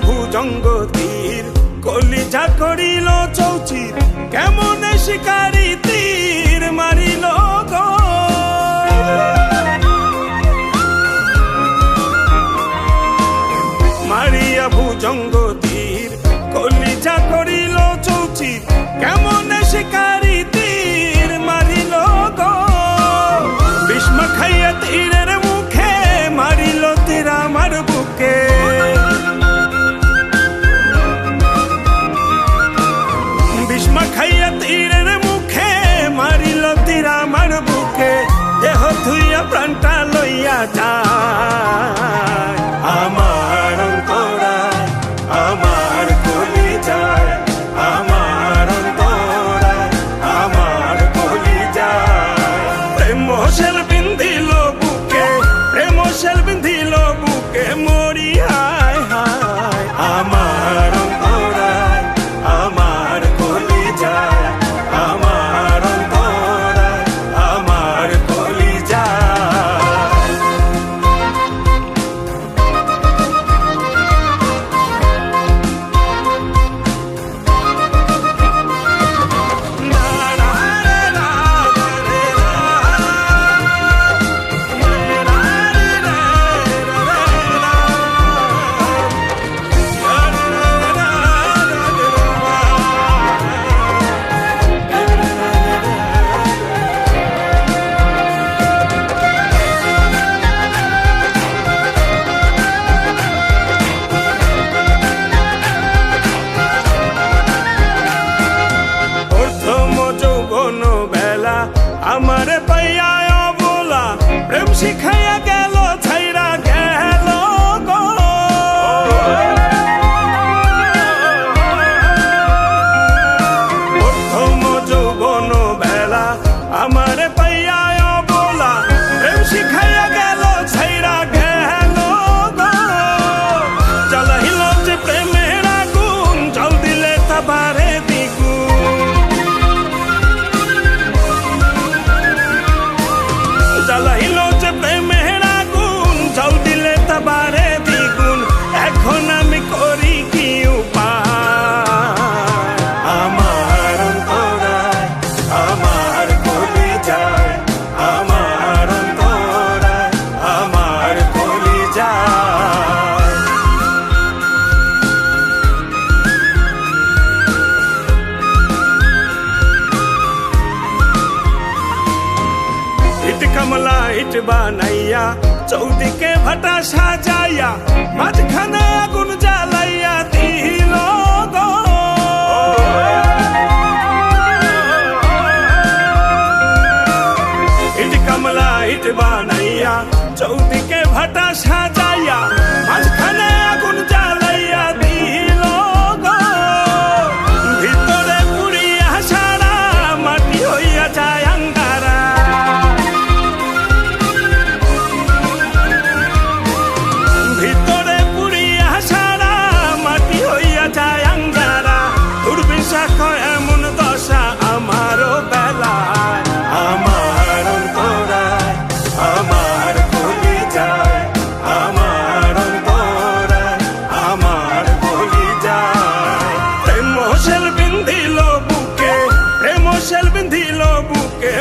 ভুজঙ্গ তীর কলিজা করিল চৌচির কেমনে শিকারি তীর মারিল গো মারিয়া ভুজঙ্গ তীর কলিজা করিল চৌচির কেমনে শিকারি তীর মারিল গো ভীষ্ম খাইয়া তীরের মুখে মারিল তীর আমার বুকে ভীষ্ম খাইয়া তীরের মুখে মারিল তীর আমার বুকে দেহ ধুইয়া প্রাণটা লইয়া যায় আমার অন্তরায় আমার কলিজায় আমার অন্তরায় আমার কলিজায় প্রেম শেল বিন্ধিল বুকে প্রেম শেল বিন্ধিল বুকে মরি হায় হায় আমার অন্তরায় আমার কলিজায় আমার অন্তরায় আমার কলিজায় আমারে পাইয়া অবলা প্রেম শিখাইয়া গেল ছাইরা গেল গো প্রথম যৌবন বেলা আমারে পাইয়া অবলা প্রেম শিখাইয়া গেল ছাইরা গেল গো জ্বালাইল যে প্রেমের আগুন জল দিলে তা বাড়ে দ্বিগুণ জ্বালাইল যে প্রেমের আগুন জল দিলে তা বাড়ে দ্বিগুণ এখন আমি করি কি উপায় আমার অন্তরায় আমার কলিজায় আমার অন্তরায় আমার কলিজায় ইট কমলা ইট বানাইয়া চৌদিকে ভাটা সাজাইয়া মাঝখানে আগুন জ্বালাইয়া দিল গো ইট কমলা ইট বানাইয়া চৌদিকে ভাটা সাজাইয়া মাঝখানে আগুন জ্বালাইয়া দিল গো ভিতরে পুড়িয়া সারা মাটি হইয়া যায় আঙ্গারা ভিতরে পুড়িয়া সারা মাটি হইয়া যায় আঙ্গারা দুর্বিশাখ এমন দশা আমারও বেলায় আমার অন্তরায় আমার কলিজায় আমার অন্তরায় আমার কলিজায় প্রেম শেল বিন্ধিল বুকে প্রেম শেল বিন্ধিল বুকে